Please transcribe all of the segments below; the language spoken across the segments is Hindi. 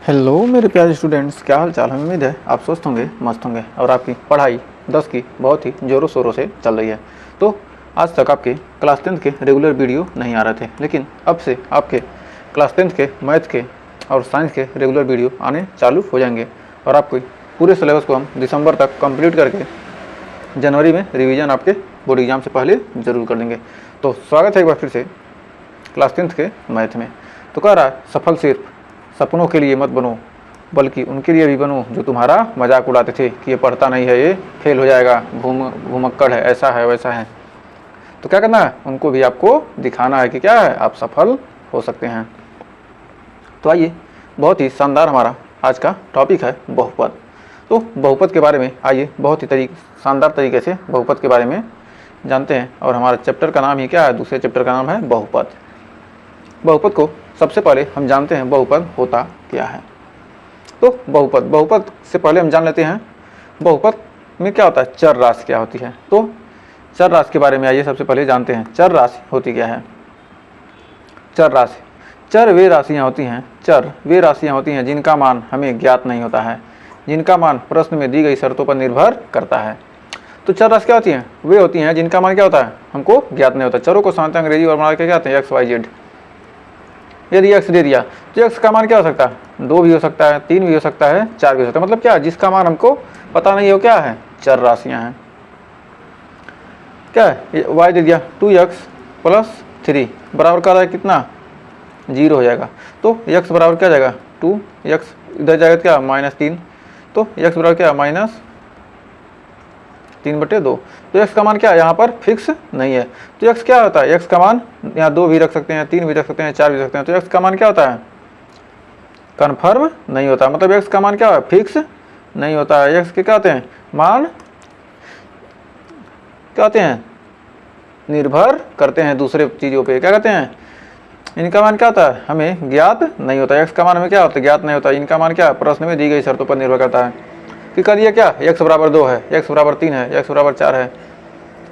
हेलो मेरे प्यारे स्टूडेंट्स, क्या हाल चाल है। उम्मीद है आप स्वस्थ होंगे, मस्त होंगे और आपकी पढ़ाई 10 की बहुत ही ज़ोरों शोरों से चल रही है। तो आज तक आपके क्लास 10 के रेगुलर वीडियो नहीं आ रहे थे, लेकिन अब से आपके क्लास 10 के मैथ के और साइंस के रेगुलर वीडियो आने चालू हो जाएंगे और आपको पूरे सिलेबस को हम दिसंबर तक कंप्लीट करके जनवरी में रिवीजन आपके बोर्ड एग्जाम से पहले ज़रूर कर देंगे। तो स्वागत है एक बार फिर से क्लास 10 के मैथ में। तो कह रहा है, सफल सिर्फ सपनों के लिए मत बनो, बल्कि उनके लिए भी बनो जो तुम्हारा मजाक उड़ाते थे कि ये पढ़ता नहीं है, ये फेल हो जाएगा, घुमक्कड़ है, ऐसा है वैसा है। तो क्या करना है, उनको भी आपको दिखाना है कि क्या है, आप सफल हो सकते हैं। तो आइए, बहुत ही शानदार हमारा आज का टॉपिक है बहुपद। तो बहुपद के बारे में आइए बहुत ही शानदार तरीके से बहुपद के बारे में जानते हैं। और हमारा चैप्टर का नाम ही क्या है, दूसरे चैप्टर का नाम है बहुपद। बहुपद को सबसे पहले हम जानते हैं बहुपद होता क्या है। तो बहुपद से पहले हम जान लेते हैं बहुपद में क्या होता है, चर राशि क्या होती है। तो चर राशि के बारे में आइए सबसे पहले जानते हैं चर राशि होती क्या है। चर राशि, चर वे राशियाँ होती हैं जिनका मान हमें ज्ञात नहीं होता है, जिनका मान प्रश्न में दी गई शर्तों पर निर्भर करता है। तो चर राशि क्या होती हैं, वे होती हैं जिनका मान क्या होता है, हमको ज्ञात नहीं होता। चरों को सामान्यतः अंग्रेजी और बना के क्या होते हैं, एक्स वाई जेड। यदि x दे दिया तो x का मान क्या हो सकता है, 2 भी हो सकता है, 3 भी हो सकता है, 4 भी हो सकता है। मतलब क्या, जिसका मान हमको पता नहीं हो क्या है, चर राशियां हैं। क्या है, y दे दिया 2x + 3 बराबर क्या है, कितना, 0 हो जाएगा। तो x बराबर क्या जाएगा, 2x, इधर जाएगा क्या, -3। तो x बराबर क्या, -3/2। तो x का मान क्या है, यहाँ पर फिक्स नहीं है। तो x क्या होता है, x का मान यहाँ 2 भी रख सकते हैं, 3 भी रख सकते हैं, 4 भी रख सकते हैं। तो x का मान क्या होता है, कन्फर्म नहीं होता। मतलब x का मान क्या है, फिक्स नहीं होता है। x के क्या होते हैं, मान क्या होते हैं, निर्भर करते हैं दूसरे चीज़ों पे। क्या कहते हैं, इनका मान क्या होता है, हमें ज्ञात नहीं होता। x का मान हमें क्या होता है, ज्ञात नहीं होता। इनका मान क्या, प्रश्न में दी गई शर्तों पर निर्भर करता है कि कर दिया क्या, x बराबर 2 है, x बराबर 3 है, x बराबर 4 है।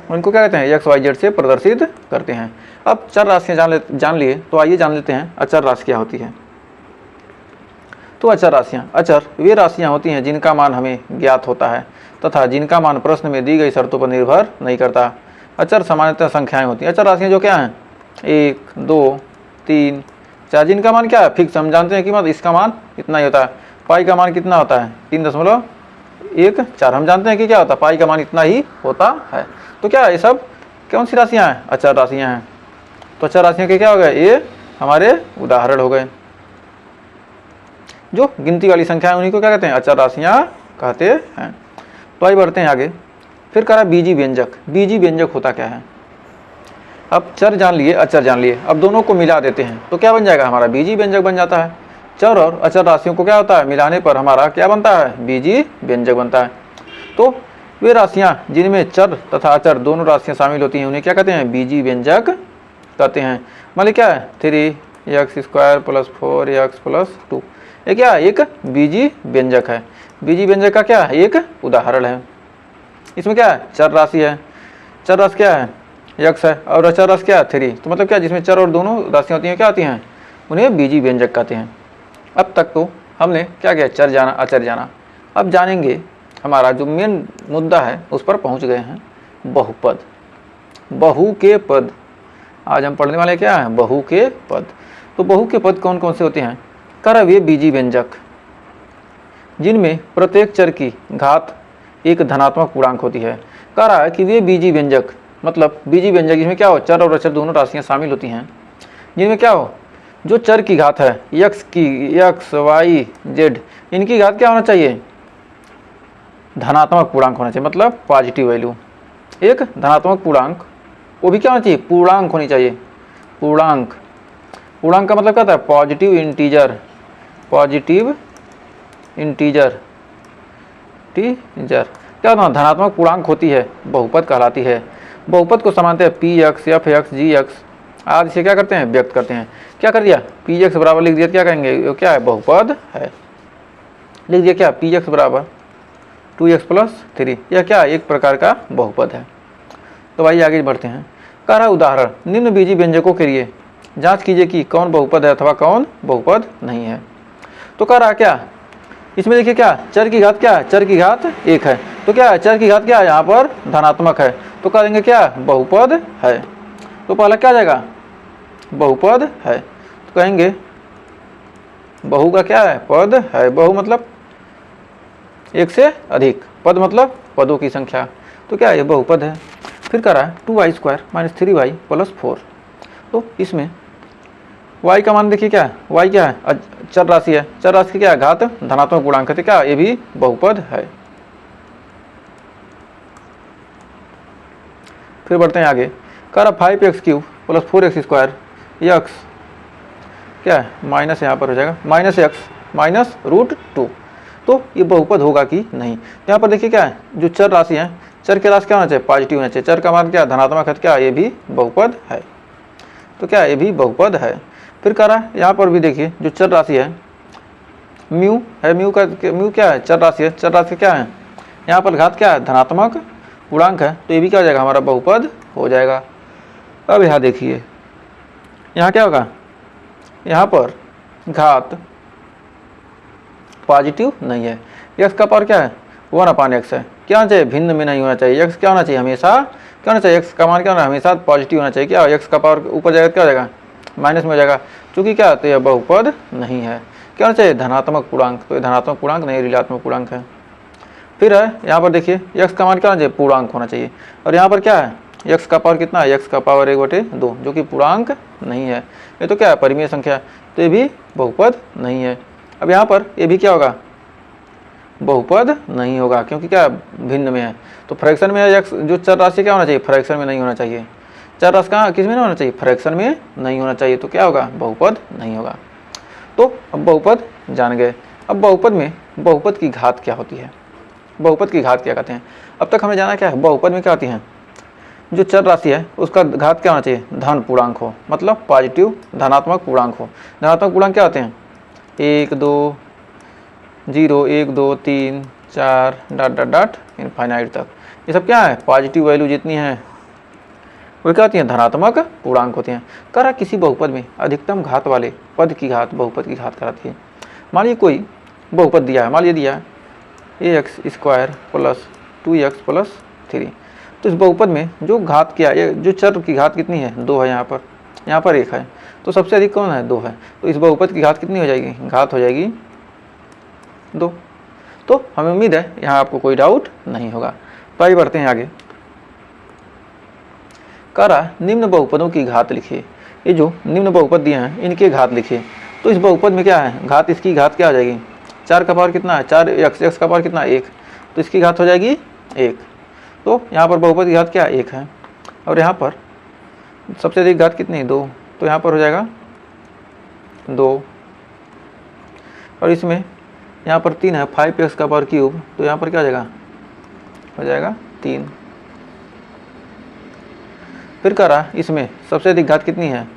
उनको क्या कहते हैं, एक्स वाई जेड से प्रदर्शित करते हैं। अब चर राशियाँ जान लिए, तो आइए जान लेते हैं अचर राशि क्या होती है। तो अचर राशियाँ, अचर वे राशियाँ होती हैं जिनका मान हमें ज्ञात होता है तथा जिनका मान प्रश्न में दी गई शर्तों पर निर्भर नहीं करता। अचर सामान्यतः संख्याएं होती हैं। अचर राशियाँ जो क्या हैं, 1, 2, 3, 4, जिनका मान क्या है, फिक्स। हम जानते हैं कि मतलब इसका मान इतना ही होता है। पाई का मान कितना होता है, 3.14। हम जानते हैं कि क्या होता है, पाई का मान इतना ही होता है। तो क्या है, ये सब कौन सी राशियाँ हैं, अचर राशियाँ हैं। तो अचर राशियों के क्या हो गए, ये हमारे उदाहरण हो गए। जो गिनती वाली संख्या है उन्हीं को क्या कहते हैं, अचर राशियाँ कहते हैं। तो आइए बढ़ते हैं आगे। फिर कह रहा बीजी व्यंजक। बीजी व्यंजक होता क्या है। अब चर जान लिए, अचर जान लिए, अब दोनों को मिला देते हैं तो क्या बन जाएगा, हमारा बीजी व्यंजक बन जाता है। चर और अचर राशियों को क्या होता है, मिलाने पर हमारा क्या बनता है, बीजी व्यंजक बनता है। तो वे राशियाँ जिनमें चर तथा अचर दोनों राशियाँ शामिल होती हैं उन्हें क्या कहते हैं, बीजी व्यंजक कहते हैं। मान लीजिए क्या है, 3x² + 4x + 2, ये क्या है, एक बीजी व्यंजक है। बीजी व्यंजक का क्या है, एक उदाहरण है। इसमें क्या है, चर राशि है, चर राशि क्या है, x है, और अचर राशि क्या है, 3। तो मतलब क्या, जिसमें चर और दोनों राशियाँ होती हैं क्या आती हैं, उन्हें बीजी व्यंजक कहते हैं। अब तक तो हमने क्या किया, चर जाना, अचर जाना। अब जानेंगे, हमारा जो मेन मुद्दा है उस पर पहुंच गए हैं, बहुपद, बहु के पद। आज हम पढ़ने वाले क्या हैं, बहु के पद। तो बहु के पद कौन कौन से होते हैं, कर वे बीजी व्यंजक जिनमें प्रत्येक चर की घात एक धनात्मक पूर्णांक होती है। कह रहा है कि वे बीजी व्यंजक, मतलब बीजी व्यंजक जिसमें क्या हो, चर और अचर दोनों राशियाँ शामिल होती हैं, जिनमें क्या हो, जो चर की घात है, एक्स वाई जेड, इनकी घात क्या होना चाहिए, धनात्मक पूर्णांक होना चाहिए। मतलब पॉजिटिव वैल्यू, एक धनात्मक पूर्णांक, वो भी क्या होना चाहिए, पूर्णांक होनी चाहिए। पूर्णांक, पूर्णांक का मतलब क्या होता है, पॉजिटिव इंटीजर, पॉजिटिव इंटीजर क्या होता है, धनात्मक पूर्णांक होती है, बहुपद कहलाती है। बहुपद को सामान्यतः px, fx, gx आदि से क्या करते हैं, व्यक्त करते हैं। क्या कर दिया, px बराबर लिख दिया, क्या कहेंगे, क्या है, बहुपद है। लिख दिया क्या, px बराबर 2x + 3, यह क्या, एक प्रकार का बहुपद है। तो आइए आगे बढ़ते हैं। कह रहा उदाहरण, निम्न बीजी व्यंजकों के लिए जांच कीजिए कि कौन बहुपद है अथवा कौन बहुपद नहीं है। तो कह रहा क्या इसमें देखिए क्या चर की घात क्या है, चर की घात 1 है। तो क्या है चर की घात क्या है यहाँ पर धनात्मक है, तो कह देंगे क्या बहुपद है। तो पहला क्या आ जाएगा बहुपद है, तो कहेंगे बहु का क्या है पद है। बहु मतलब एक से अधिक, पद मतलब पदों की संख्या, तो क्या ये बहुपद है। फिर कह रहा है 2y² - 3y + 4। तो इसमें y का मान देखिए क्या है, y क्या है चर राशि है, चर राशि की क्या है घात धनात्मक पूर्णांक है, तो क्या ये भी बहुपद है। फिर बढ़ते हैं आगे, कह रहा 5x³ + 4x² x क्या है माइनस यहाँ पर हो जाएगा -x - √2। तो ये बहुपद होगा कि नहीं। यहाँ पर देखिए क्या है जो चर राशि है, चर की राशि क्या होना चाहिए पॉजिटिव होना चाहिए, चर का मान क्या धनात्मक है, क्या ये भी बहुपद है। तो क्या ये भी बहुपद है। फिर कह रहा है यहाँ पर भी देखिए जो चर राशि है म्यू है, म्यू क्या है चर राशि है, चर राशि क्या है यहाँ पर घात क्या है धनात्मक पूर्णांक है, तो ये भी क्या हो जाएगा हमारा बहुपद हो जाएगा। अब यहाँ देखिए यहाँ क्या होगा, यहाँ पर घात पॉजिटिव नहीं है, x का पावर क्या है 1/x है, क्या होना चाहिए भिन्न में नहीं होना चाहिए, x क्या होना चाहिए हमेशा क्या होना चाहिए, x का मान क्या होना हमेशा पॉजिटिव होना चाहिए। क्या x का पावर ऊपर जाएगा क्या हो जाएगा माइनस में हो जाएगा, चूंकि क्या तो यह बहुपद नहीं है। क्या होना चाहिए धनात्मक पूर्णांक, तो ये धनात्मक पूर्णांक नहीं ऋणात्मक पूर्णांक है। फिर है यहाँ पर देखिए x का मान क्या होना चाहिए पूर्णांक होना चाहिए, और यहाँ पर क्या है x का पावर कितना है, x का पावर 1/2 जो कि पूर्णांक नहीं है, ये तो क्या है परिमेय संख्या, तो ये भी बहुपद नहीं है। अब यहाँ पर ये भी क्या होगा बहुपद नहीं होगा, क्योंकि क्या भिन्न में है। तो फ्रैक्शन में x जो चर राशि क्या होना चाहिए फ्रैक्शन में नहीं होना चाहिए, चर राशि कहाँ किस में नहीं होना चाहिए फ्रैक्शन में नहीं होना चाहिए, तो क्या होगा बहुपद नहीं होगा। तो अब बहुपद जान गए। अब बहुपद में बहुपद की घात क्या होती है, बहुपद की घात क्या कहते हैं। अब तक हमें जाना क्या है बहुपद में क्या होती है, जो चर राशि है उसका घात क्या होना चाहिए धन पूर्णांक हो, मतलब पॉजिटिव धनात्मक पूर्णांक हो। धनात्मक पूर्णांक क्या होते हैं 1 2 0 1 2 3 4 ... इनफाइनाइट तक, ये सब क्या है पॉजिटिव वैल्यू जितनी है वो क्या होती हैं धनात्मक पूर्णांक होते हैं। कह रहा किसी बहुपद में अधिकतम घात वाले पद की घात बहुपद की घात कराती है। मान लीजिए कोई बहुपद दिया है, मान लीजिए दिया है ax² + 2x + 3, तो इस बहुपद में जो घात क्या है जो चर की घात कितनी है 2 है, यहाँ पर 1 है, तो सबसे अधिक कौन है 2 है, तो इस बहुपद की घात कितनी हो जाएगी घात हो जाएगी 2। तो हमें उम्मीद है यहाँ आपको कोई डाउट नहीं होगा। तो आइए बढ़ते हैं आगे। कह रहा निम्न बहुपदों की घात लिखिए, ये जो निम्न बहुपद दिए हैं इनके घात लिखिए। तो इस बहुपद में क्या है घात, इसकी घात क्या आ जाएगी 4 का पावर कितना है 4x, x का पावर कितना है 1, तो इसकी घात हो जाएगी 1। तो यहाँ पर बहुपद की घात क्या 1 है, और यहाँ पर सबसे अधिक घात कितनी है 2, तो यहाँ पर हो जाएगा 2, और इसमें यहाँ पर 3 है 5x का पावर क्यूब, तो यहाँ पर क्या हो जाएगा 3। फिर कह रहा इसमें सबसे अधिक घात कितनी है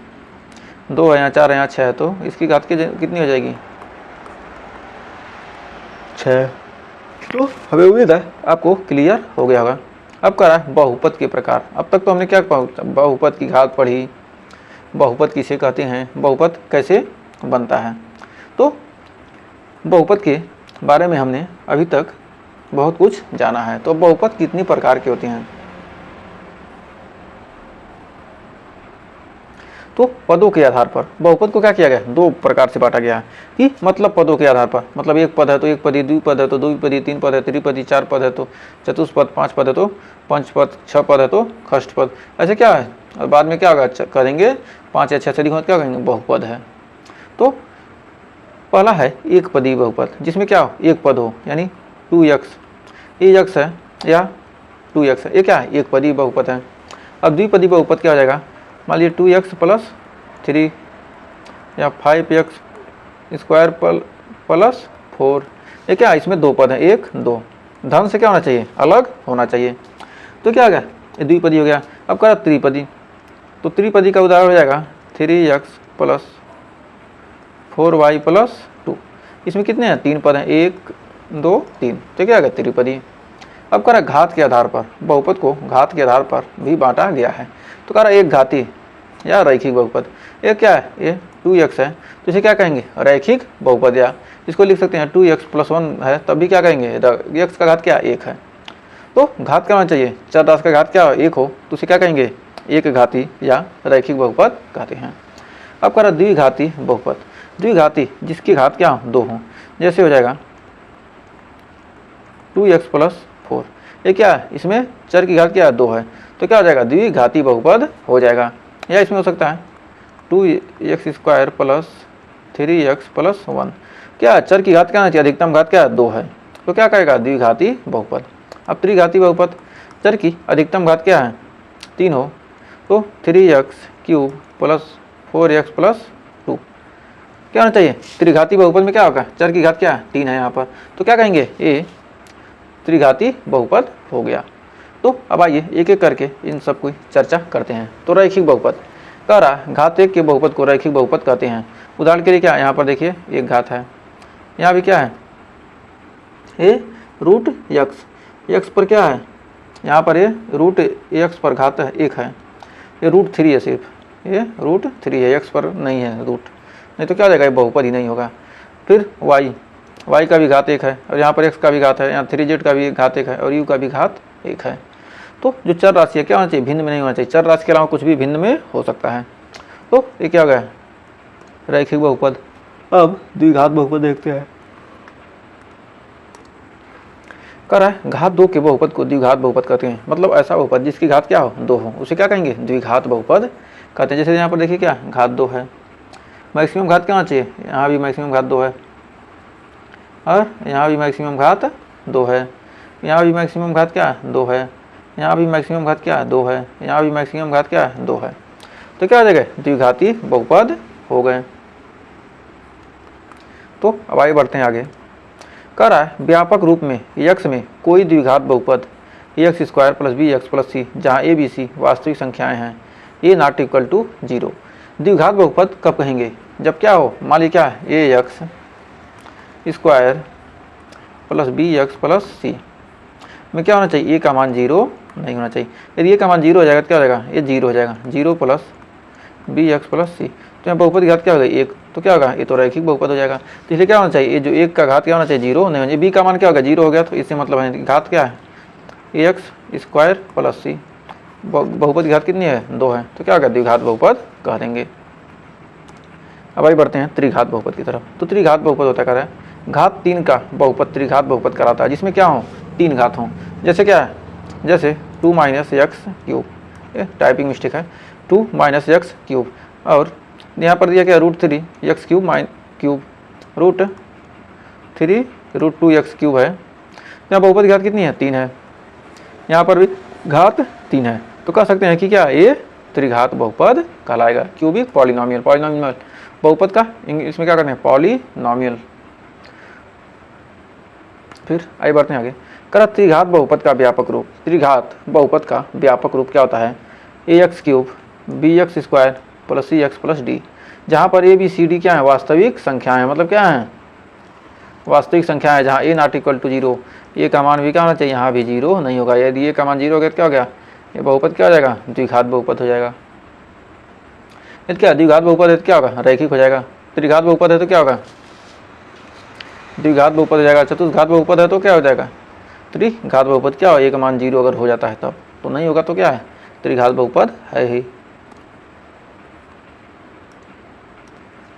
2 है, यहाँ 4 है, यहाँ 6 है, तो इसकी घात कितनी हो जाएगी 6। तो हमें उम्मीद है आपको क्लियर हो गया होगा। अब कह रहा है बहुपद के प्रकार। अब तक तो हमने क्या बहुपद की घात पढ़ी, बहुपद किसे कहते हैं, बहुपद कैसे बनता है। तो बहुपद के बारे में हमने अभी तक बहुत कुछ जाना है। तो बहुपद कितनी प्रकार के होते हैं, तो पदों के आधार पर बहुपद को क्या किया गया 2 प्रकार से बांटा गया है कि मतलब पदों के आधार पर, मतलब एक पद है तो एक पदी, द्विपद है तो द्विपदी, 3 पद है त्रिपदी, 4 पद है तो चतुष्पद, 5 पद है तो पंचपद, 6 पद है तो षष्ठपद। ऐसे क्या है और बाद में क्या होगा करेंगे 5 या 6 से अधिक हो क्या कहेंगे बहुपद है। तो पहला है एक पदी बहुपद, जिसमें क्या हो एक पद हो, यानी 2x ये x है या 2x है, ये क्या है एक पदी बहुपद है। अब द्विपदी बहुपद क्या हो जाएगा, मान लीजिए 2x + 3 या 5x² + 4, ये क्या है इसमें 2 पद हैं 1 2, धन से क्या होना चाहिए अलग होना चाहिए, तो क्या आ गया ये द्विपदी हो गया। अब कह रहा त्रिपदी, तो त्रिपदी का उदाहरण हो जाएगा 3x + 4y + 2, इसमें कितने हैं 3 पद हैं 1 2 3, तो क्या आ गया त्रिपदी। अब कह रहा घात के आधार पर, बहुपद को घात के आधार पर भी बांटा गया है। तो कह रहा एक घाती या रैखिक बहुपद, ये क्या है ये 2x है, तो इसे क्या कहेंगे रैखिक बहुपद या इसको लिख सकते हैं 2x+1 है, तब भी क्या कहेंगे x का घात क्या 1 है। तो घात क्या होना चाहिए, चर राशि का घात क्या 1 हो तो उसे क्या कहेंगे एक घाती या रैखिक बहुपद कहते हैं। अब करा द्विघाती बहुपद, द्विघाती जिसकी घात क्या 2 हो, जैसे हो जाएगा 2x+4, ये क्या है, इसमें चर की घात क्या 2 है, तो क्या हो जाएगा द्विघाती बहुपद हो जाएगा। या इसमें हो सकता है 2x² + 3x+1, क्या चर की घात क्या आना चाहिए, अधिकतम घात क्या 2 है, तो क्या कहेगा द्विघाती बहुपद। अब त्रिघाती बहुपद, चर की अधिकतम घात क्या है 3 हो, तो 3x³ + 4x+2, क्या होना चाहिए त्रिघाती बहुपद में क्या होगा, चर की घात क्या है 3 है यहाँ पर, तो क्या कहेंगे ये त्रिघाती बहुपद हो गया। तो अब आइए एक एक करके इन सब की चर्चा करते हैं। तो रैखिक बहुपद कह रहा घात 1 के बहुपद को रैखिक बहुपद कहते हैं। उदाहरण के लिए क्या यहाँ पर देखिए एक घात है, यहाँ भी क्या है ये √x पर क्या है, यहाँ पर ये √x पर घात 1 है, ये √3 है, सिर्फ ये √3 है, x पर नहीं है रूट, नहीं तो क्या हो जाएगा ये बहुपद ही नहीं होगा। फिर y का भी घात 1 है, और यहाँ पर x का भी घात है, यहाँ 3z का भी घात 1 है, और u का भी घात 1 है। तो जो चर राशि है क्या होना चाहिए, भिन्न में नहीं होना चाहिए, चर राशि के अलावा कुछ भी भिन्न में हो सकता है। तो ये क्या हो गया रैखिक बहुपद। अब द्विघात बहुपद देखते हैं। कह रहा है घात 2 के बहुपद को द्विघात बहुपद कहते हैं, मतलब ऐसा बहुपद जिसकी घात क्या हो 2 हो, उसे क्या कहेंगे द्विघात बहुपद कहते हैं। जैसे यहाँ पर देखिए क्या घात 2 है, मैक्सिमम घात क्या होना चाहिए, यहाँ भी मैक्सिमम घात 2 है, और यहाँ भी मैक्सिमम घात 2 है, यहाँ भी मैक्सिमम घात क्या 2 है, यहाँ भी मैक्सिमम घात क्या 2 है, यहाँ भी मैक्सिमम घात क्या 2 है, तो क्या हो जाएगा द्विघाती बहुपद हो गए। तो अब आगे बढ़ते हैं आगे। कह रहा है व्यापक रूप में x में कोई द्विघात बहुपद ax² + bx + c जहाँ a b c वास्तविक संख्याएं हैं, a ≠ 0। द्विघात बहुपद कब कहेंगे, जब क्या हो, मान लीजिए क्या है ax² + bx + c में क्या होना चाहिए, a का मान 0 नहीं होना चाहिए। यदि a का मान 0 हो जाएगा तो क्या हो जाएगा, ये 0 हो जाएगा, 0 + bx + c, तो यहाँ बहुपद की घात क्या हो गई 1, तो क्या होगा ये तो रैखिक बहुपद हो जाएगा। तो इसलिए क्या होना चाहिए, ये जो 1 का घात क्या होना चाहिए 0 नहीं होना चाहिए, b का मान क्या होगा 0 हो गया, तो इससे मतलब है घात क्या है ax² + c, बहुपद की घात कितनी है 2 है, तो क्या होगा द्विघात बहुपद कह देंगे। अब आगे बढ़ते हैं त्रिघात बहुपद की तरफ। तो त्रिघात बहुपद होता है घात 3 का बहुपद त्रिघात बहुपद कराता है, जिसमें क्या हो 3 घात हों। जैसे क्या है, जैसे 2 - x³, ये टाइपिंग मिस्टेक है, 2 - x³, और यहाँ पर दिया क्या √3 x³ √3 √2x³ है, यहाँ बहुपद की घात कितनी है 3 है, यहाँ पर भी घात 3 है, तो कह सकते हैं कि क्या ये त्रिघात बहुपद कहलाएगा। क्यूबिक पॉलिनोमियल, पॉलिनोमियल बहुपद का इंग्लिश में क्या करते हैं पॉलिनोमियल। फिर आइए बढ़ते हैं आगे। करा त्रिघात बहुपद का व्यापक रूप, त्रिघात बहुपद का व्यापक रूप क्या होता है ax³ bx² + cx + d, जहाँ पर a b c d क्या है वास्तविक संख्याएं, मतलब क्या है वास्तविक संख्याएं, जहाँ a ≠ 0, a का मान भी क्या होना चाहिए, यहाँ भी 0 नहीं होगा। यदि a का मान 0 हो गया तो क्या हो गया, ये बहुपद क्या हो जाएगा द्विघात बहुपद हो जाएगा। यदि क्या द्विघात बहुपद है तो क्या होगा रैखिक हो जाएगा, त्रिघात बहुपद है तो क्या होगा द्विघात बहुपद हो जाएगा, चतुर्घात बहुपद है तो क्या हो जाएगा त्रिघात बहुपद। क्या हो a का मान 0 अगर हो जाता है तब, तो नहीं होगा तो क्या है त्रिघात बहुपद है ही।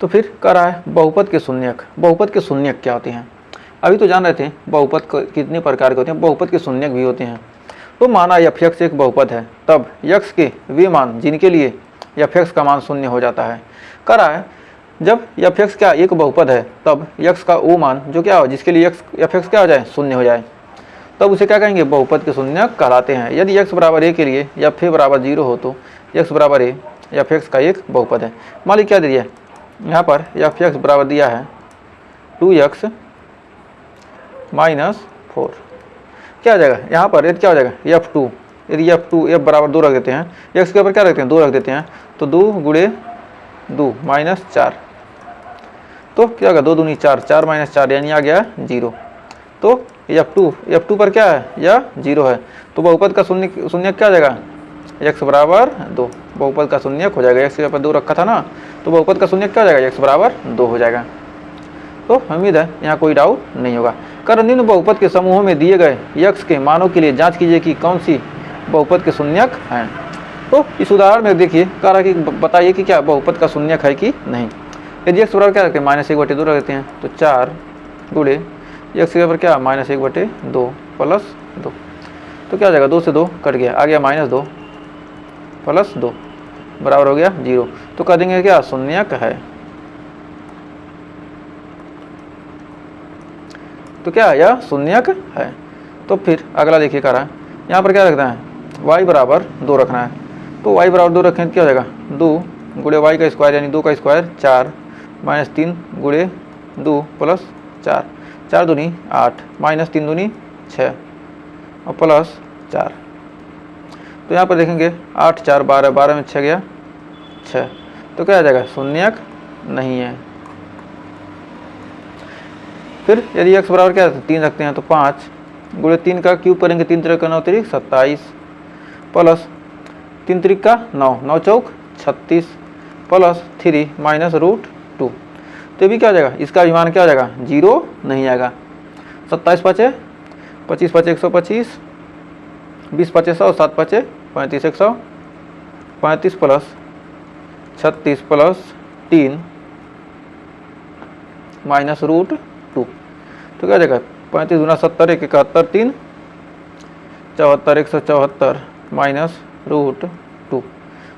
तो फिर कह रहा है बहुपद के शून्यक, बहुपद के शून्यक क्या होते हैं। अभी तो जान रहे थे बहुपद कितने प्रकार के होते हैं, बहुपद के शून्यक भी होते हैं। तो माना f(x) एक बहुपद है, तब x के वे मान जिनके लिए f(x) का मान शून्य हो जाता है। कह रहा है जब f(x) क्या एक बहुपद है, तब x का वो मान जो क्या हो जिसके लिए f(x) क्या हो जाए शून्य हो जाए, तब उसे क्या कहेंगे बहुपद के शून्यक कहलाते हैं। यदि x = a के लिए f 0 हो तो x = a f(x) का एक बहुपद है। मान लीजिए क्या दिया यहाँ पर f(x) बराबर दिया है 2x - 4, क्या हो जाएगा यहाँ पर यदि क्या हो जाएगा f2, यदि f2 f = 2 रख देते हैं, x के ऊपर क्या रखते हैं 2 रख देते हैं, तो 2 × 2 - 4, तो क्या होगा 2 दूनी 4, 4 - 4 यानी आ गया 0। तो f2 पर क्या है यह 0 है, तो बहुपद का शून्यक क्या हो जाएगा x = 2, बहुपद का शून्यक हो जाएगा। x के ऊपर 2 रखा था ना, तो बहुपद का शून्यक क्या हो जाएगा x = 2 हो जाएगा। तो उम्मीद है यहाँ कोई डाउट नहीं होगा। कर निम्न बहुपद के समूहों में दिए गए यक्ष के मानों के लिए जांच कीजिए कि कौन सी बहुपद के शून्यक हैं। तो इस उदाहरण में देखिए कह रहा कि बताइए कि क्या बहुपद का शून्यक है कि नहीं। यदि x बराबर क्या रखते हैं -1/2 रख देते हैं, तो 4 गुणे x के बराबर क्या -1/2 प्लस 2, तो क्या हो जाएगा 2 से 2 कट गया, आ गया -2 प्लस 2 बराबर हो गया 0। तो कह देंगे क्या शून्यक है। तो क्या यह शून्यक है। तो फिर अगला देखिए कह रहा है यहाँ पर क्या रखना है y बराबर 2 रखना है। तो y बराबर 2 रखें तो क्या हो जाएगा 2 गुणे y का स्क्वायर यानी 2 का स्क्वायर 4 -3 गुणे 2 प्लस 4, 4 दूनी 8 -3 दूनी 6 और प्लस 4। तो यहाँ पर देखेंगे 8 4 12, 12 में 6 गया 6, तो क्या आ जाएगा शून्यक नहीं है। फिर यदि x बराबर क्या 3 रखते हैं, तो 5 गुणे 3 का क्यूब करेंगे, 3 3 का 9 3 27 प्लस 3 3 का 9 9 चौक 36 प्लस 3 माइनस √2। तो भी क्या हो जाएगा, इसका विमान क्या हो जाएगा 0 नहीं आएगा। 27 5 25 5 125 20 5 100 7 5 35 135 प्लस 36 प्लस 3 माइनस √2। तो क्या हो जाएगा 35 गुना 70 1 71 3 74 174 माइनस √2।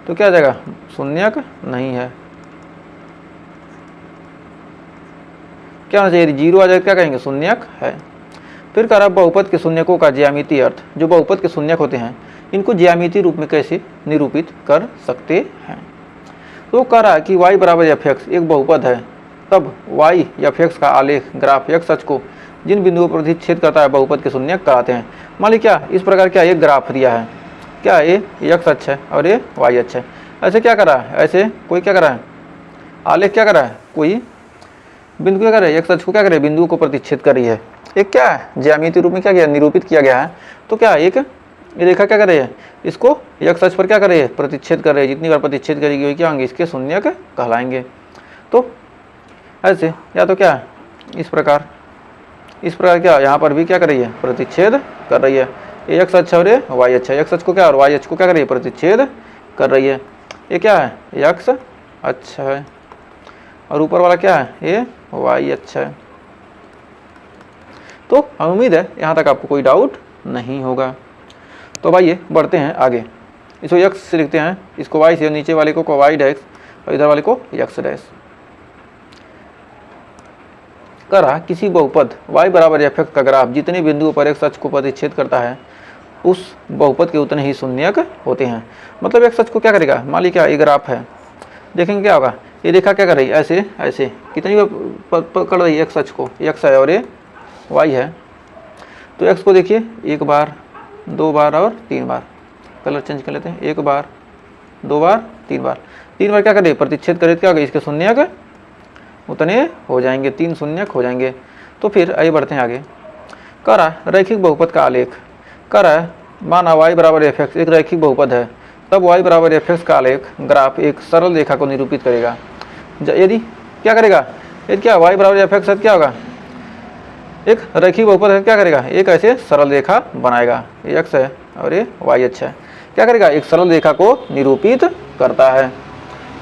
तो क्या आ जाएगा शून्यक नहीं है। क्या होना चाहिए, 0 आ जाएगा क्या कहेंगे शून्यक है। फिर कह रहा बहुपद के शून्यकों का ज्यामितीय अर्थ, जो बहुपद के शून्यक होते हैं इनको ज्यामितीय रूप में कैसे निरूपित कर सकते हैं। तो कह रहा है कि y बराबर f(x) एक बहुपद है, तब y f(x) का आलेख ग्राफ x अक्ष को जिन बिंदुओं पर प्रतिच्छेद करता है बहुपद के शून्यक कहलाते हैं। मान ली क्या इस प्रकार क्या एक ग्राफ दिया है, क्या ये x अक्ष है और ये y अक्ष है। ऐसे क्या कर रहा है, ऐसे कोई क्या कर रहा है आलेख क्या कर रहा है, कोई बिंदु क्या कर रहा है x अक्ष को क्या कर रही है बिंदुओं को प्रतिच्छेद कर रही है। एक क्या है ज्यामितीय रूप में क्या किया निरूपित किया गया है। तो क्या एक ये रेखा क्या कर रही है, इसको x अक्ष पर क्या कर रही है प्रतिच्छेद कर रही है। जितनी बार प्रतिच्छेद करेगी वही क्या होंगे इसके शून्यक कहलाएंगे। तो ऐसे या तो क्या इस प्रकार क्या यहाँ पर भी क्या कर रही है प्रतिच्छेद कर रही है। ये x अक्ष और ये y अक्ष है, x अक्ष को क्या और y अक्ष को क्या कर रही है प्रतिच्छेद कर रही है। ये क्या है x अक्ष है और ऊपर वाला क्या है ये y अक्ष है। तो उम्मीद है यहाँ तक आपको कोई डाउट नहीं होगा। तो अब आइए बढ़ते हैं आगे। इसको x से लिखते हैं, इसको y से, नीचे वाले को y डैश और इधर वाले को x डैश। कर रहा किसी बहुपद y बराबर f(x) का ग्राफ जितने बिंदुओं पर x अक्ष को प्रतिच्छेद करता है उस बहुपद के उतने ही शून्यक होते हैं। मतलब x अक्ष को क्या करेगा, मान ली क्या ये ग्राफ है, देखेंगे क्या होगा ये रेखा क्या कर रही है ऐसे ऐसे कितनी बार पकड़ रही है x अक्ष को, x है और ये y है। तो x को देखिए 1 बार 2 बार और 3 बार, कलर चेंज कर लेते हैं, 1 बार 2 बार 3 बार, 3 बार क्या करें प्रतिच्छेद करें, क्या होगा इसके शून्यक उतने हो जाएंगे, 3 शून्यक हो जाएंगे। तो फिर आइए बढ़ते हैं आगे। कह रहा रैखिक बहुपद का आलेख, कह रहा है माना y बराबर f(x) एक रैखिक बहुपद है, तब y बराबर f(x) का आलेख ग्राफ एक सरल रेखा को निरूपित करेगा। यदि क्या करेगा, यदि क्या y बराबर f(x) है क्या होगा एक रैखिक बहुपद है, क्या करेगा एक ऐसे सरल रेखा बनाएगा, ये x है और ये y अक्ष है, क्या करेगा एक सरल रेखा को निरूपित करता है।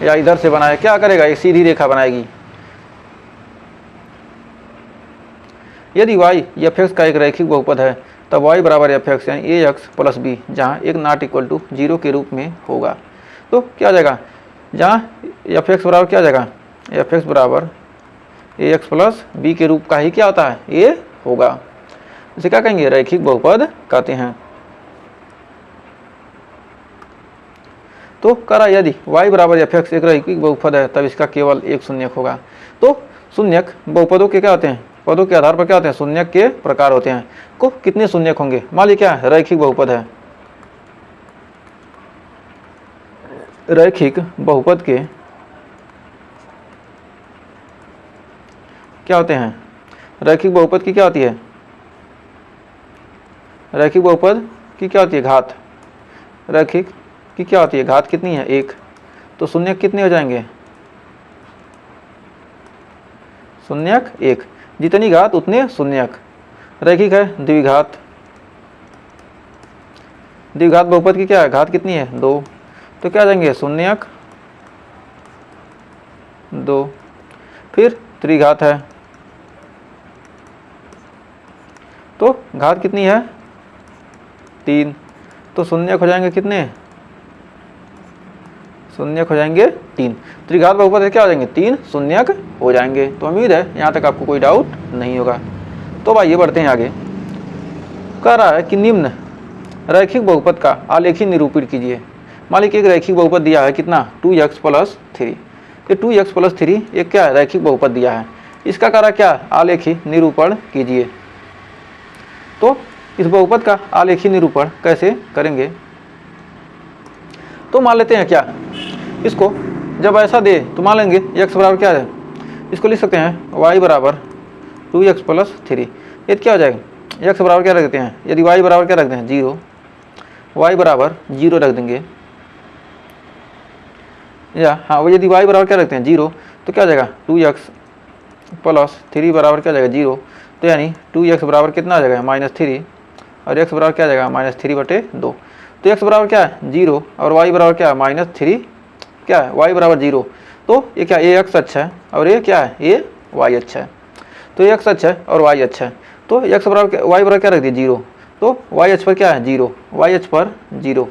या इधर से बनाए क्या करेगा एक सीधी रेखा बनाएगी। यदि y f(x) का एक रैखिक बहुपद है तब y बराबर f(x) यानी ax प्लस b जहाँ एक नॉट इक्वल टू 0 के रूप में होगा। तो क्या आ जाएगा जहाँ f(x) बराबर क्या आ जाएगा f(x) बराबर ax प्लस b के रूप का ही क्या होता है ये होगा। इसे क्या कहेंगे रैखिक बहुपद कहते हैं। तो करा यदि y बराबर f(x) एक रैखिक बहुपद है तब इसका केवल एक शून्यक होगा। तो शून्यक बहुपदों के क्या होते हैं, पदों के आधार पर क्या होते हैं शून्यक के प्रकार होते हैं। को कितने शून्यक होंगे, मान ली क्या रैखिक बहुपद है, रैखिक बहुपद के क्या होते हैं, रैखिक बहुपद की क्या होती है, रैखिक बहुपद की क्या होती है घात, रैखिक की क्या होती है घात कितनी है 1। तो शून्यक कितने हो जाएंगे, शून्यक 1, जितनी घात उतने शून्यक। रैखिक है, द्विघात, द्विघात बहुपद की क्या है, घात कितनी है 2, तो क्या आ जाएंगे शून्यक 2। फिर त्रिघात है, तो घात कितनी है 3, तो शून्यक हो जाएंगे कितने, शून्यक हो जाएंगे 3। त्रिघात बहुपद है क्या हो जाएंगे 3 शून्यक हो जाएंगे। तो उम्मीद है यहाँ तक आपको कोई डाउट नहीं होगा। तो भाई ये बढ़ते हैं आगे। कह रहा है कि निम्न रैखिक बहुपद का आलेखी निरूपण कीजिए। मान लीजिए एक रैखिक बहुपद दिया है कितना 2x + 3, ये 2x + 3 एक क्या है रैखिक बहुपद दिया है, इसका कह रहा क्या आलेखी निरूपण कीजिए। तो इस बहुपद का आलेखी निरूपण कैसे करेंगे, तो मान लेते हैं क्या, इसको जब ऐसा दे तो मान लेंगे x बराबर क्या है, इसको लिख सकते हैं y बराबर 2x + 3। ये क्या हो जाएगा, x बराबर क्या रख देते हैं, यदि y बराबर क्या रख दें 0, y बराबर 0 रख देंगे, या हाँ यदि y बराबर क्या रखते हैं 0, तो क्या हो जाएगा 2x + 3 बराबर क्या हो जाएगा 0, तो यानी 2x बराबर कितना आ जाएगा -3, और x बराबर क्या आ जाएगा -3/2। तो x बराबर क्या है 0 और y बराबर क्या है -3, क्या है y बराबर 0, तो ये क्या a x अच्छा है और ये क्या है ये y अच्छा है। तो x अच्छा है और y अच्छा है, तो x बराबर y बराबर क्या रख दिए 0, तो y अक्ष पर क्या है 0, y अक्ष पर 0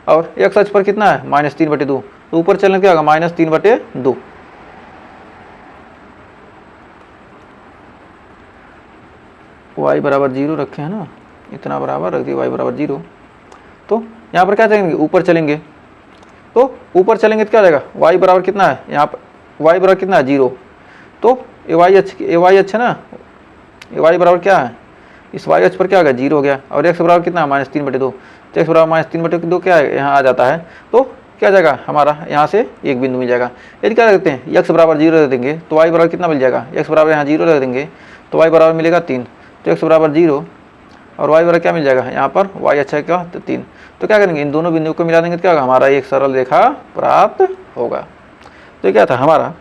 और x अक्ष पर कितना है -3/2, तो ऊपर चलने क्या होगा -3/2। y बराबर 0 रखे हैं ना, इतना बराबर रख दिए y बराबर 0। तो यहाँ पर क्या चलेंगे ऊपर चलेंगे, तो ऊपर चलेंगे तो क्या हो जाएगा y बराबर कितना है, यहाँ पर y बराबर कितना है 0, तो ये y अक्ष है ना, ये y बराबर क्या है, इस y अक्ष पर क्या हो गया 0 हो गया, और x बराबर कितना है -3/2, तो x बराबर -3/2 क्या है यहाँ आ जाता है, तो क्या जाएगा हमारा यहाँ से एक बिंदु मिल जाएगा। यदि क्या रखते हैं x बराबर 0 रख देंगे तो y बराबर कितना मिल जाएगा, x बराबर यहाँ 0 रख देंगे तो y बराबर मिलेगा 3, तो x बराबर 0 और y बराबर क्या मिल जाएगा यहाँ पर y अच्छा है क्या तो 3। तो क्या करेंगे इन दोनों बिंदुओं को मिला देंगे तो क्या होगा हमारा एक सरल रेखा प्राप्त होगा। तो ये क्या था हमारा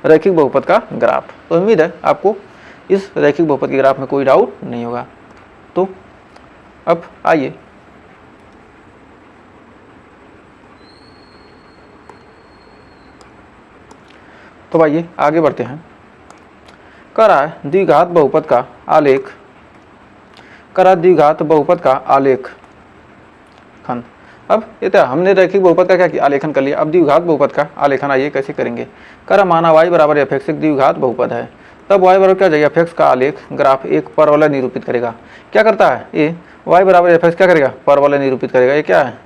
रैखिक बहुपद का ग्राफ। तो उम्मीद है आपको इस रैखिक बहुपद के ग्राफ में कोई डाउट नहीं होगा। तो अब आइए तो आइए आगे बढ़ते हैं। कह रहा है द्विघात बहुपद का आलेख, करा द्विघात बहुपद का आलेख खन। अब ये तो हमने रैखिक बहुपद का क्या किया आलेखन कर लिया, अब द्विघात बहुपद का आलेखन आइए कैसे करेंगे। करा माना y बराबर f(x) एक द्विघात बहुपद है, तब y बराबर क्या जाएगा f(x) का आलेख ग्राफ एक परवलय निरूपित करेगा। क्या करता है ये y बराबर f(x) क्या करेगा परवलय निरूपित करेगा। ये क्या है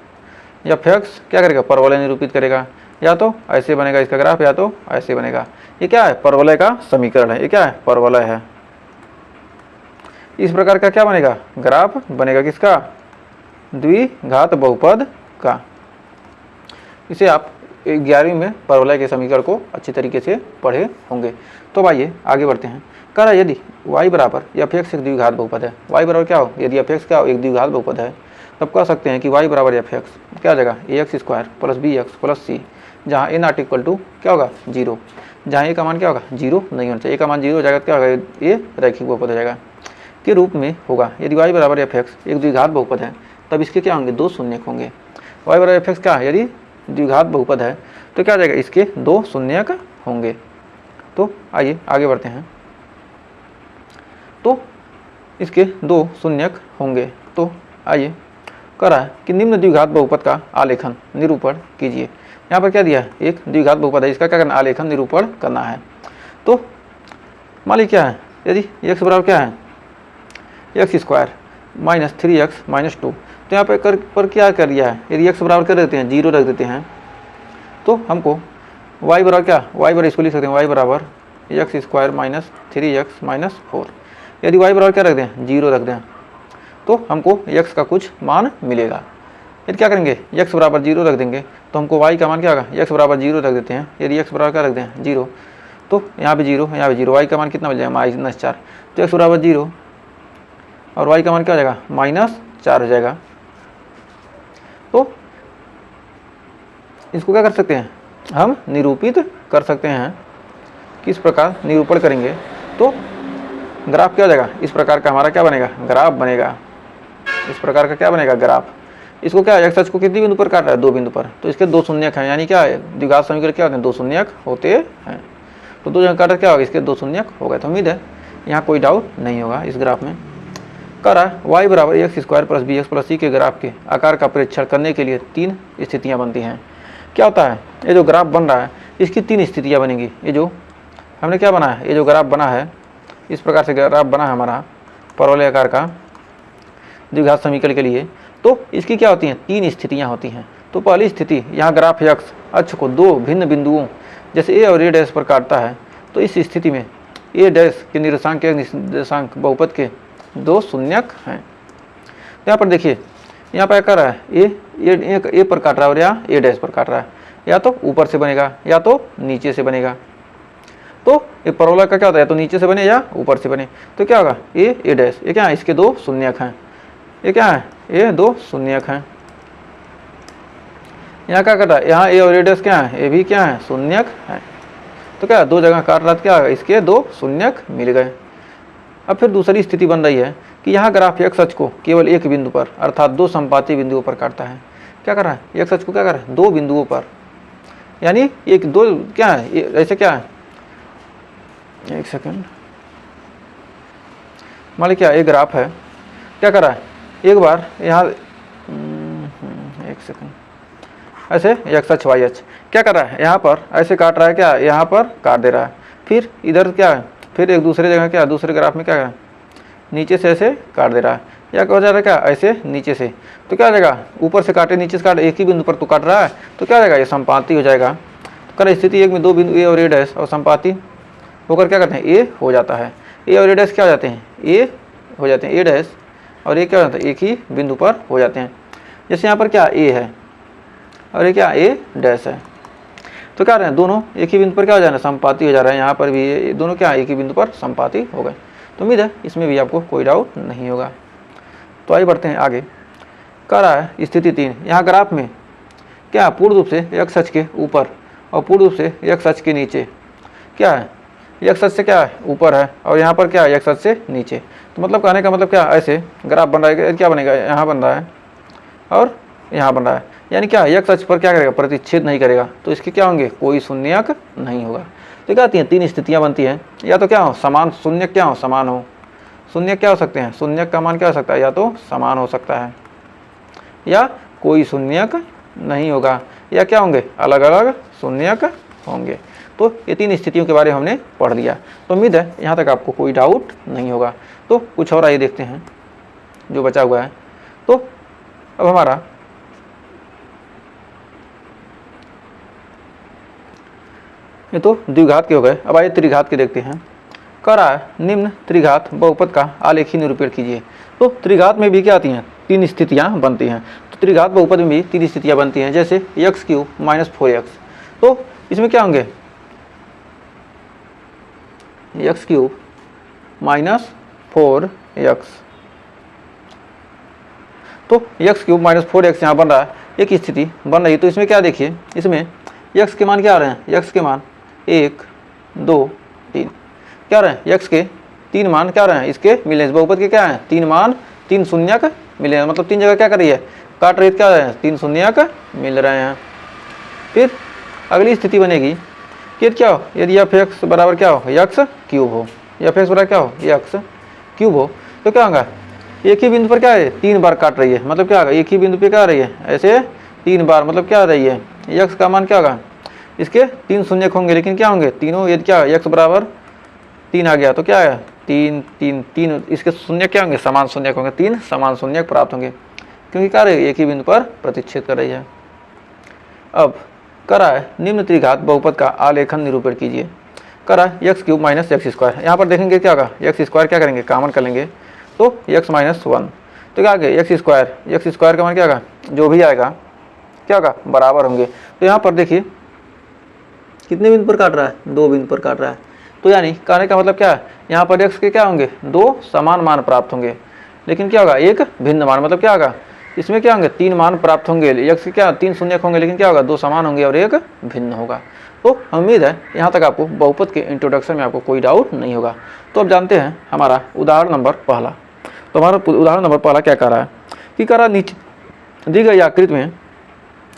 f(x) क्या करेगा परवलय निरूपित करेगा, या तो ऐसे बनेगा इसका ग्राफ या तो ऐसे बनेगा। ये क्या है परवलय का समीकरण है, ये क्या है परवलय है। इस प्रकार का क्या बनेगा ग्राफ बनेगा किसका द्विघात बहुपद का। इसे आप 11वीं में परवलय के समीकरण को अच्छी तरीके से पढ़े होंगे। तो आइए आगे बढ़ते हैं। कह रहा यदि y बराबर f(x) एक द्विघात बहुपद है, y बराबर क्या हो यदि f(x) क्या हो एक द्विघात बहुपद है, तब कह सकते हैं कि y बराबर f(x) क्या आ जाएगा ax² + bx + c, जहाँ a नॉट इक्वल टू क्या होगा 0, जहाँ a का मान क्या होगा 0 नहीं होना चाहिए, a का मान 0 हो जाएगा तो क्या होगा ये रैखिक बहुपद हो जाएगा के रूप में होगा। यदि y बराबर f(x) एक द्विघात बहुपद है तब इसके क्या होंगे 2 शून्यक होंगे। y बराबर f(x) क्या है यदि द्विघात बहुपद है तो क्या आ जाएगा इसके 2 शून्यक होंगे। तो आइए आगे बढ़ते हैं। तो इसके 2 शून्यक होंगे। तो आइए कह रहा है कि निम्न द्विघात बहुपद का आलेखन निरूपण कीजिए। यहाँ पर क्या दिया है एक द्विघात बहुपद है, इसका क्या करना आलेखन निरूपण करना है। तो मान लीजिए क्या है यदि x बराबर क्या है x² - 3x - 2, तो यहाँ पर क्या कर दिया है यदि x बराबर कर देते हैं 0 रख देते हैं तो हमको y बराबर क्या y बराबर इसको लिख सकते हैं y बराबर x² - 3x - 4। यदि y बराबर क्या रख दें 0 रख दें तो हमको x का कुछ मान मिलेगा। यदि क्या करेंगे x बराबर 0 रख देंगे तो हमको y का मान क्या होगा x बराबर 0 रख देते हैं। यदि x बराबर क्या रख दें 0 तो यहाँ भी 0 यहाँ भी 0, y का मान कितना मिल जाएगा -4, तो x बराबर 0 और y का मान क्या हो जाएगा -4 हो जाएगा। तो इसको क्या कर सकते हैं हम निरूपित कर सकते हैं किस प्रकार निरूपण करेंगे तो ग्राफ क्या हो जाएगा, इस प्रकार का हमारा क्या बनेगा, ग्राफ बनेगा। इस प्रकार का क्या बनेगा, ग्राफ। इसको क्या एक्स अक्ष को कितनी बिंदु पर काट रहा है, 2 बिंदु पर, तो इसके 2 शून्यक हैं, यानी क्या है द्विघात समीकरण क्या होते हैं, 2 शून्यक होते हैं। तो 2 जगह काटा क्या होगा, इसके 2 शून्यक हो गए। तो उम्मीद है यहाँ कोई डाउट नहीं होगा इस ग्राफ में। कह रहा है y बराबर x square plus b x plus c के ग्राफ के आकार का परीक्षण करने के लिए 3 स्थितियाँ बनती हैं। क्या होता है, ये जो ग्राफ बन रहा है इसकी 3 स्थितियाँ बनेंगी। ये जो हमने क्या बना है, ये जो ग्राफ बना है, इस प्रकार से ग्राफ बना है हमारा परवलय आकार का द्विघात समीकरण के लिए, तो इसकी क्या होती हैं, 3 स्थितियाँ होती हैं। तो पहली स्थिति, यहाँ ग्राफ एक्स अक्ष को 2 भिन्न बिंदुओं जैसे ए और ए डैश पर काटता है, तो इस स्थिति में ए डैश के निर्देशांक के निर्देशांक बहुपद के 2 शून्यक हैं। यहाँ पर देखिए, यहाँ पर क्या कर रहा है, ए पर काट रहा है और यहाँ ए डैश पर काट रहा है, या तो ऊपर से बनेगा या तो नीचे से बनेगा। तो ये परवलय का क्या होता है, या तो नीचे से बने या ऊपर से बने। तो क्या होगा, ए डैश, ये क्या है, इसके 2 शून्यक हैं। ये क्या है, ये 2 शून्यक हैं। यहाँ क्या कर रहा है, यहाँ ए और ए डैश क्या है, ये भी क्या है, शून्यक है। तो क्या 2 जगह काट रहा था, क्या होगा, इसके 2 शून्यक मिल गए। अब फिर दूसरी स्थिति बन रही है कि यहाँ ग्राफ एक्स अक्ष को केवल एक बिंदु पर अर्थात 2 संपाती बिंदुओं पर काटता है। क्या कर रहा है, एक्स अक्ष को क्या कर रहा है, 2 बिंदुओं पर, यानी एक 2 क्या है, ऐसे क्या है, एक सेकंड, मान लीजिए क्या एक ग्राफ है, क्या कर रहा है, एक बार यहाँ एक सेकंड, ऐसे एक्स अक्ष वाई अक्ष क्या कर रहा है, यहाँ पर ऐसे काट रहा है, क्या यहाँ पर काट दे रहा है, फिर इधर क्या है, फिर एक दूसरे जगह क्या दूसरे ग्राफ में क्या है, नीचे से ऐसे काट दे रहा है, या हो जा रहा है क्या ऐसे नीचे से। तो क्या हो जाएगा, ऊपर से काटे नीचे से काटे, एक ही बिंदु पर तो काट रहा है, तो क्या हो जाएगा, ये संपाती हो जाएगा। तो कर स्थिति 1 में 2 बिंदु ए और ए डैश और संपाती होकर क्या करते हैं, ए हो जाता है। ए और ए डैश क्या हो जाते हैं, ए हो जाते हैं, ए डैश और ए क्या हो जाता है, एक ही बिंदु पर हो जाते हैं। जैसे यहाँ पर क्या ए है और ये क्या ए डैश है, तो क्या रहे हैं, दोनों एक ही बिंदु पर क्या हो जा रहा है, संपाती हो जा रहा है। यहाँ पर भी ये दोनों क्या एक ही बिंदु पर संपाती हो गए। तो उम्मीद है इसमें भी आपको कोई डाउट नहीं होगा। तो आइए बढ़ते हैं आगे। कह रहा है स्थिति 3, यहाँ ग्राफ में क्या पूर्ण रूप से एक्स अक्ष के ऊपर और पूर्ण रूप से एक्स अक्ष के नीचे क्या है, एक्स अक्ष से क्या है ऊपर है और यहाँ पर क्या है एक्स अक्ष से नीचे। तो मतलब कहने का मतलब क्या, ऐसे ग्राफ बन रहा है, क्या बनेगा, यहाँ बन रहा है और यहाँ बन रहा है, यानी क्या एक्स अक्ष पर क्या करेगा, प्रतिच्छेद नहीं करेगा। तो इसके क्या होंगे, कोई शून्यक नहीं होगा। तो क्या आती हैं, 3 स्थितियाँ बनती हैं, या तो क्या हो समान शून्यक, क्या हो समान हो, शून्यक क्या हो सकते हैं, शून्यक का मान क्या हो सकता है, या तो समान हो सकता है या कोई शून्यक नहीं होगा, या क्या होंगे अलग अलग शून्यक होंगे। तो ये 3 स्थितियों के बारे में हमने पढ़ लिया। तो उम्मीद है यहाँ तक आपको कोई डाउट नहीं होगा। तो कुछ और आइए देखते हैं जो बचा हुआ है। तो अब हमारा ये तो द्विघात के हो गए। अब आइए त्रिघात के देखते हैं। कह रहा है निम्न त्रिघात बहुपद का आलेखी निरूपण कीजिए। तो त्रिघात में भी क्या आती हैं, 3 स्थितियां बनती हैं। तो त्रिघात बहुपद में भी 3 स्थितियां बनती हैं, जैसे x³ - 4x। तो इसमें क्या होंगे, x³ - 4x। तो x³ - 4x यहाँ बन रहा है, एक स्थिति बन रही है। तो इसमें क्या देखिए, इसमें x के मान क्या आ रहे हैं, x के मान 1 2 3 क्या रहे हैं, x के 3 मान क्या रहे हैं, इसके मिले बहुपद के क्या है 3 मान, 3 शून्यक मिले हैं, मतलब 3 जगह क्या कर रही है, काट रही है, क्या है 3 शून्यक मिल रहे हैं। फिर अगली स्थिति बनेगी कि क्या हो, यदि f(x) बराबर क्या हो, x³ हो, f(x) बराबर क्या हो, x³ हो, तो क्या होगा, एक ही बिंदु पर क्या है 3 बार काट रही है, मतलब क्या होगा एक ही बिंदु पे क्या आ रही है ऐसे 3 बार, मतलब क्या आ रही है, x का मान क्या होगा, इसके 3 शून्यक होंगे, लेकिन क्या होंगे तीनों, यदि क्या x बराबर 3 आ गया तो क्या है 3 3 3, इसके शून्यक क्या होंगे, समान शून्यक होंगे, 3 समान शून्यक प्राप्त होंगे, क्योंकि क्या रही एक ही बिंदु पर प्रतिच्छेद कर रही है। अब करा है निम्न त्रिघात बहुपद का आलेखन निरूपण कीजिए। करा x³ - x²। यहाँ पर देखेंगे क्या होगा, x² क्या करेंगे कॉमन कर लेंगे, तो x - 1, तो क्या आगे x² का मान क्या होगा, जो भी आएगा क्या होगा बराबर होंगे। तो यहाँ पर देखिए कितने बिंदु पर काट रहा है, 2 बिंदु पर काट रहा है। तो यानी कहने का मतलब क्या है, यहाँ पर x के क्या होंगे 2 समान मान प्राप्त होंगे, लेकिन क्या होगा एक भिन्न मान, मतलब क्या होगा इसमें क्या होंगे 3 मान प्राप्त होंगे, x के क्या 3 शून्यक होंगे, लेकिन क्या होगा 2 समान होंगे और एक भिन्न होगा। तो उम्मीद है यहाँ तक आपको बहुपद के इंट्रोडक्शन में आपको कोई डाउट नहीं होगा। तो अब जानते हैं हमारा उदाहरण नंबर पहला। तो हमारा उदाहरण नंबर पहला क्या कर रहा है कि कह रहा नीचे दी गई आकृति में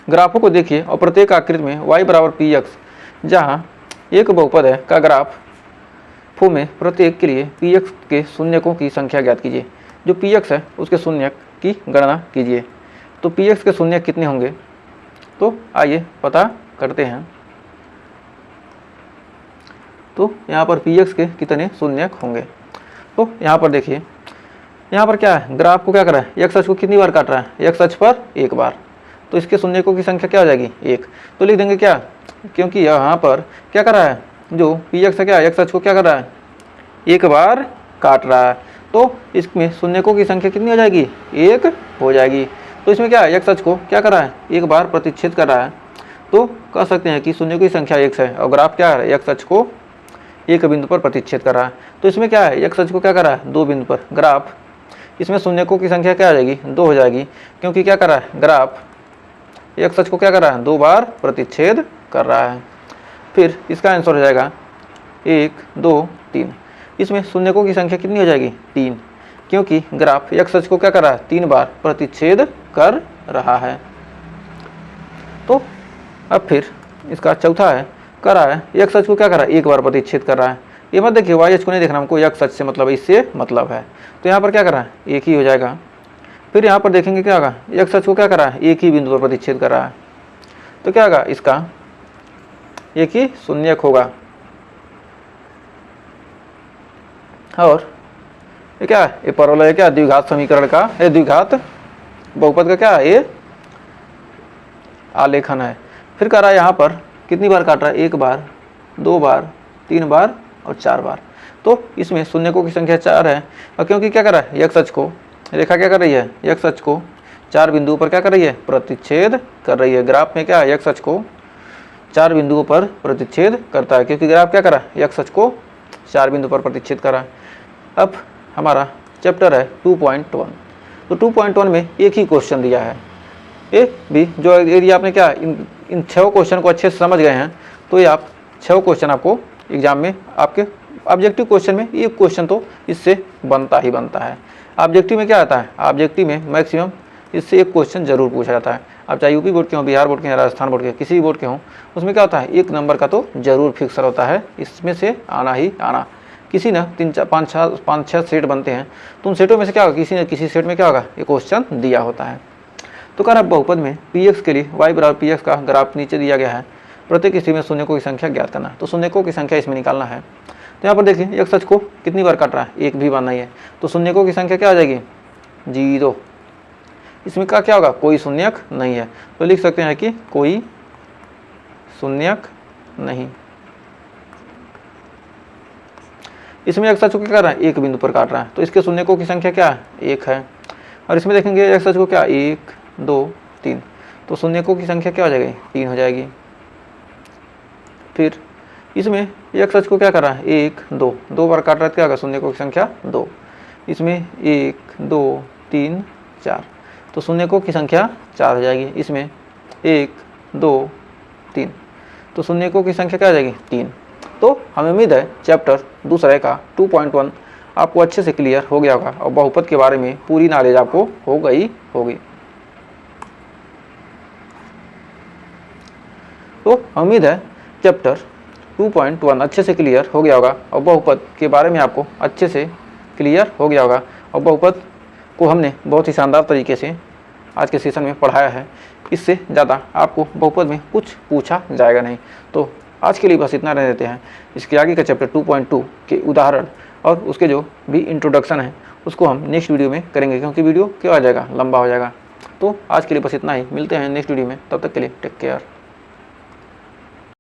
ग्राफों को देखिए और प्रत्येक आकृति में y बराबर px जहाँ एक बहुपद है का ग्राफ फो में प्रत्येक के लिए px के शून्यकों की संख्या ज्ञात कीजिए। जो px है उसके शून्यक की गणना कीजिए। तो px के शून्यक कितने होंगे, तो आइए पता करते हैं। तो यहाँ पर px के कितने शून्यक होंगे, तो यहाँ पर देखिए यहाँ पर क्या है, ग्राफ को क्या कर रहा है, x अक्ष को कितनी बार काट रहा है, x अक्ष पर एक बार, तो इसके शून्यकों की संख्या क्या हो जाएगी, एक। तो लिख देंगे क्या, क्योंकि यहाँ पर क्या कर रहा है, जो px है क्या x अक्ष को क्या कर रहा है, एक बार काट रहा है, तो इसमें शून्यकों की संख्या कितनी हो जाएगी, एक हो जाएगी। तो इसमें क्या है, x अक्ष को क्या कर रहा है, एक बार प्रतिच्छेद कर रहा है, तो कह सकते हैं कि शून्यकों की संख्या x है और ग्राफ क्या है, x अक्ष को एक बिंदु पर प्रतिच्छेद कर रहा है। तो इसमें क्या है, x अक्ष को क्या कर रहा है, दो बिंदु पर, ग्राफ इसमें शून्यकों की संख्या क्या आ जाएगी, दो हो जाएगी, क्योंकि क्या कर रहा है, ग्राफ x अक्ष को क्या कर रहा है, दो बार प्रतिच्छेद कर रहा है। फिर इसका आंसर हो जाएगा 1 2 3। इसमें शून्यकों की संख्या कितनी हो जाएगी, 3, क्योंकि ग्राफ x अक्ष को क्या कर रहा है, 3 बार प्रतिच्छेद कर रहा है। तो अब फिर इसका चौथा है, कर रहा है x अक्ष को क्या कर रहा है, एक बार प्रतिच्छेद कर रहा है। ये मत देखिए y अक्ष को नहीं देखना हमको, x अक्ष से मतलब इससे मतलब है, तो यहाँ पर क्या कर रहा है, एक ही हो जाएगा। फिर यहाँ पर देखेंगे क्या होगा, x अक्ष को क्या कर रहा है, एक ही बिंदु पर प्रतिच्छेद कर रहा है, तो क्या होगा, इसका एक ही शून्यक होगा। और ये क्या है, ये परवलय है क्या, द्विघात समीकरण का, ये द्विघात बहुपद का क्या है, ये आलेखन है। फिर कह रहा है यहाँ पर कितनी बार काट रहा है, एक बार, दो बार, तीन बार और चार बार। तो इसमें शून्यकों की संख्या 4 है, और क्योंकि क्या कर रहा है, x अक्ष को रेखा क्या कर रही है, x अक्ष को 4 बिंदुओं पर क्या कर रही है, प्रतिच्छेद कर रही है। ग्राफ में क्या है, x अक्ष को 4 बिंदुओं पर प्रतिच्छेद करता है, क्योंकि ग्राफ क्या कर रहा है, x अक्ष को 4 बिंदु पर प्रतिच्छेद कर रहा है। अब हमारा चैप्टर है 2.1। तो 2.1 में एक ही क्वेश्चन दिया है, ये भी जो यदि आपने क्या इन 6 क्वेश्चन को अच्छे से समझ गए हैं, तो ये आप 6 क्वेश्चन आपको एग्जाम में आपके ऑब्जेक्टिव क्वेश्चन में एक क्वेश्चन तो इससे बनता ही बनता है। ऑब्जेक्टिव में क्या आता है, ऑब्जेक्टिव में मैक्सिमम इससे एक क्वेश्चन जरूर पूछा जाता है। अब चाहे यूपी बोर्ड के हों, बिहार बोर्ड के, राजस्थान बोर्ड के, किसी भी बोर्ड के हों, उसमें क्या होता है, एक नंबर का तो जरूर फिक्सर होता है, इसमें से आना ही आना। किसी न 5-6 सेट बनते हैं, तो उन सेटों में से क्या होगा, किसी न किसी सेट में क्या होगा, ये क्वेश्चन दिया होता है। तो कह रहा है बहुपद में px के लिए y बराबर px का ग्राफ नीचे दिया गया है, प्रत्येक स्थिति में शून्यकों की संख्या ज्ञात करना। तो शून्यकों की संख्या इसमें निकालना है। तो यहाँ पर देखिए x अक्ष को कितनी बार काट रहा है, एक भी बार नहीं है, तो शून्यकों की संख्या क्या आ जाएगी, 0। इसमें क्या होगा, कोई शून्यक नहीं है, तो लिख सकते हैं कि कोई शून्यक नहीं। इसमें x अक्ष को क्या कर रहा है, एक बिंदु पर काट रहा है, तो इसके शून्यकों की संख्या क्या है, 1 है। और इसमें देखेंगे x अक्ष को क्या, 1 2 3, तो शून्यकों की संख्या क्या हो जाएगी, 3 हो जाएगी। फिर इसमें x अक्ष को क्या कर रहा है, 1 2 2 बार काट रहा है, क्या होगा, शून्यकों की संख्या 2। इसमें 1 2 3 4, तो शून्यकों की संख्या 4 हो जाएगी। इसमें 1 2 3, तो शून्यकों की संख्या क्या हो जाएगी, 3। तो हमें उम्मीद है चैप्टर दूसरे का 2.1 आपको अच्छे से क्लियर हो गया होगा और बहुपद के बारे में पूरी नॉलेज आपको हो गई होगी। तो उम्मीद है चैप्टर 2.1 अच्छे से क्लियर हो गया होगा और बहुपद के बारे में आपको अच्छे से क्लियर हो गया होगा। और बहुपद को हमने बहुत ही शानदार तरीके से आज के सेशन में पढ़ाया है, इससे ज़्यादा आपको बहुपद में कुछ पूछा जाएगा नहीं। तो आज के लिए बस इतना रह देते हैं। इसके आगे का चैप्टर 2.2 के उदाहरण और उसके जो भी इंट्रोडक्शन है उसको हम नेक्स्ट वीडियो में करेंगे, क्योंकि वीडियो क्या हो जाएगा, लंबा हो जाएगा। तो आज के लिए बस इतना ही, मिलते हैं नेक्स्ट वीडियो में, तब तक के लिए टेक केयर।